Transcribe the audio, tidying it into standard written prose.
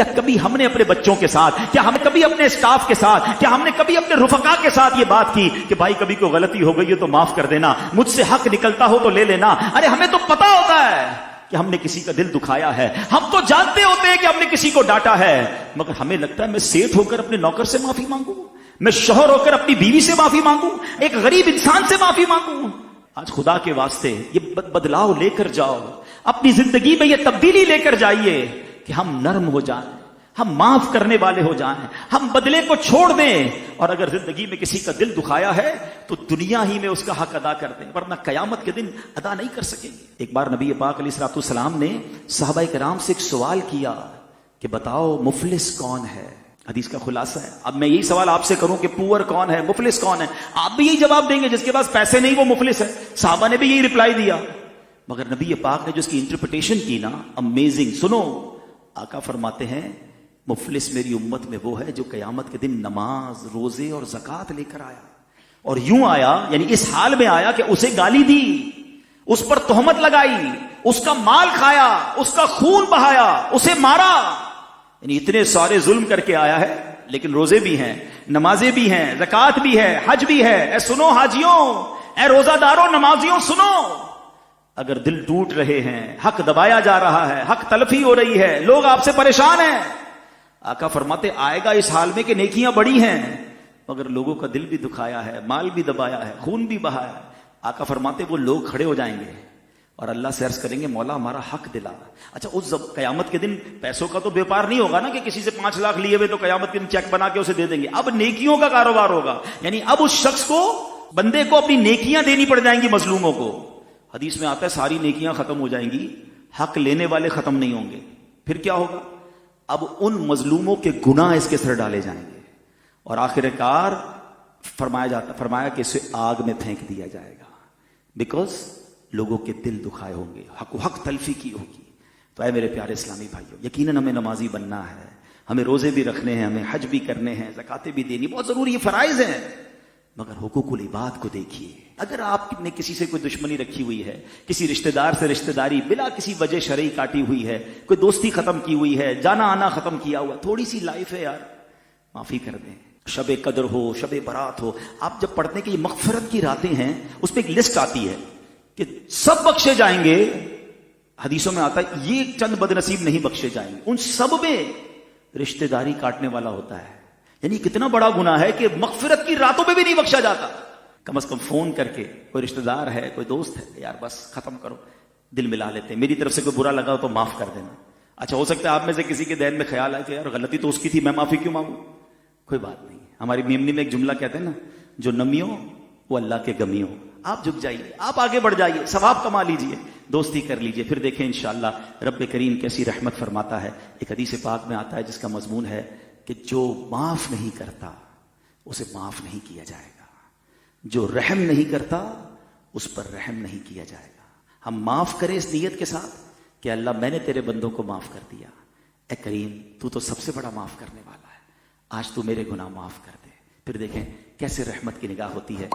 کیا کبھی ہم نے اپنے بچوں کے ساتھ، کیا ہم نے کبھی اپنے اسٹاف کے ساتھ، کیا ہم نے کبھی اپنے رفقا کے ساتھ یہ بات کی کہ بھائی کبھی کوئی غلطی ہو گئی ہے تو معاف کر دینا، مجھ سے حق نکلتا ہو تو لے لینا؟ ارے ہمیں تو پتا ہوتا ہے کہ ہم نے کسی کا دل دکھایا ہے، ہم تو جانتے ہوتے ہیں کہ ہم نے کسی کو ڈانٹا ہے، مگر ہمیں لگتا ہے میں سیٹ ہو کر اپنے نوکر سے معافی مانگوں، میں شوہر ہو کر اپنی بیوی سے معافی مانگوں، ایک غریب انسان سے معافی مانگوں۔ آج خدا کے واسطے یہ بدلاؤ لے کر جاؤ، اپنی زندگی میں یہ تبدیلی لے کر جائیے کہ ہم نرم ہو جائیں، ہم معاف کرنے والے ہو جائیں، ہم بدلے کو چھوڑ دیں، اور اگر زندگی میں کسی کا دل دکھایا ہے تو دنیا ہی میں اس کا حق ادا کر دیں، ورنہ قیامت کے دن ادا نہیں کر سکیں گے۔ ایک بار نبی پاک علیہ الصلوۃ والسلام نے صحابہ کرام سے ایک سوال کیا کہ بتاؤ مفلس کون ہے؟ حدیث کا خلاصہ ہے۔ اب میں یہی سوال آپ سے کروں کہ پور کون ہے، مفلس کون ہے؟ آپ بھی یہی جواب دیں گے، جس کے پاس پیسے نہیں وہ مفلس ہے۔ صحابہ نے بھی یہی رپلائی دیا، مگر نبی پاک نے جو اس کی انٹرپریٹیشن کی نا، امیزنگ۔ سنو، آقا فرماتے ہیں مفلس میری امت میں وہ ہے جو قیامت کے دن نماز، روزے اور زکوٰۃ لے کر آیا، اور یوں آیا، یعنی اس حال میں آیا کہ اسے گالی دی، اس پر تہمت لگائی، اس کا مال کھایا، اس کا خون بہایا، اسے مارا، یعنی اتنے سارے ظلم کر کے آیا ہے، لیکن روزے بھی ہیں، نمازیں بھی ہیں، زکوٰۃ بھی ہے، حج بھی ہے۔ اے سنو حاجیوں، اے روزہ داروں، نمازیوں، سنو، اگر دل ٹوٹ رہے ہیں، حق دبایا جا رہا ہے، حق تلفی ہو رہی ہے، لوگ آپ سے پریشان ہیں، آقا فرماتے آئے گا اس حال میں کہ نیکیاں بڑی ہیں مگر لوگوں کا دل بھی دکھایا ہے، مال بھی دبایا ہے، خون بھی بہایا ہے۔ آقا فرماتے وہ لوگ کھڑے ہو جائیں گے اور اللہ سے عرض کریں گے مولا ہمارا حق دلا۔ اچھا، اس قیامت کے دن پیسوں کا تو بیپار نہیں ہوگا نا کہ کسی سے 5 لاکھ لیے ہوئے تو قیامت کے دن چیک بنا کے اسے دے دیں گے، اب نیکیوں کا کاروبار ہوگا، یعنی اب اس شخص کو، بندے کو اپنی نیکیاں دینی پڑ جائیں گی مظلوموں کو۔ حدیث میں آتا ہے ساری نیکیاں ختم ہو جائیں گی، حق لینے والے ختم نہیں ہوں گے، پھر کیا ہوگا؟ اب ان مظلوموں کے گناہ اس کے سر ڈالے جائیں گے، اور آخر کار فرمایا کہ اسے آگ میں پھینک دیا جائے گا، بیکاز لوگوں کے دل دکھائے ہوں گے، حق تلفی کی ہوگی۔ تو اے میرے پیارے اسلامی بھائیوں، یقیناً ہمیں نمازی بننا ہے، ہمیں روزے بھی رکھنے ہیں، ہمیں حج بھی کرنے ہیں، زکاتیں بھی دینی بہت ضروری، یہ فرائض ہیں، مگر حقوق العباد کو دیکھیے۔ اگر آپ نے کسی سے کوئی دشمنی رکھی ہوئی ہے، کسی رشتہ دار سے رشتہ داری بلا کسی وجہ شرعی کاٹی ہوئی ہے، کوئی دوستی ختم کی ہوئی ہے، جانا آنا ختم کیا ہوا، تھوڑی سی لائف ہے یار، معافی کر دیں۔ شب قدر ہو، شب برات ہو، آپ جب پڑھتے ہیں کہ یہ مغفرت کی راتیں ہیں، اس پہ ایک لسٹ آتی ہے کہ سب بخشے جائیں گے، حدیثوں میں آتا ہے یہ چند بد نصیب نہیں بخشے جائیں گے، ان سب میں رشتہ داری کاٹنے والا ہوتا ہے۔ یعنی کتنا بڑا گناہ ہے کہ مغفرت کی راتوں میں بھی نہیں بخشا جاتا۔ کم از کم فون کر کے کوئی رشتہ دار ہے، کوئی دوست ہے، یار بس ختم کرو، دل ملا لیتے ہیں، میری طرف سے کوئی برا لگا ہو تو معاف کر دینا۔ اچھا، ہو سکتا ہے آپ میں سے کسی کے ذہن میں خیال آئے کہ یار غلطی تو اس کی تھی، میں معافی کیوں مانگوں؟ کوئی بات نہیں، ہماری میمنی میں ایک جملہ کہتے ہیں نا، جو نمیوں وہ اللہ کے گمیوں۔ آپ جھک جائیے، آپ آگے بڑھ جائیے، ثواب کما لیجئے، دوستی کر لیجئے، پھر دیکھیں انشاءاللہ رب کریم کیسی رحمت فرماتا ہے۔ ایک حدیث پاک میں آتا ہے جس کا مضمون ہے کہ جو معاف نہیں کرتا اسے معاف نہیں کیا جائے گا، جو رحم نہیں کرتا اس پر رحم نہیں کیا جائے گا۔ ہم معاف کریں اس نیت کے ساتھ کہ اللہ میں نے تیرے بندوں کو معاف کر دیا، اے کریم تو سب سے بڑا معاف کرنے والا ہے، آج تو میرے گناہ معاف کر دے، پھر دیکھیں کیسے رحمت کی نگاہ ہوتی ہے۔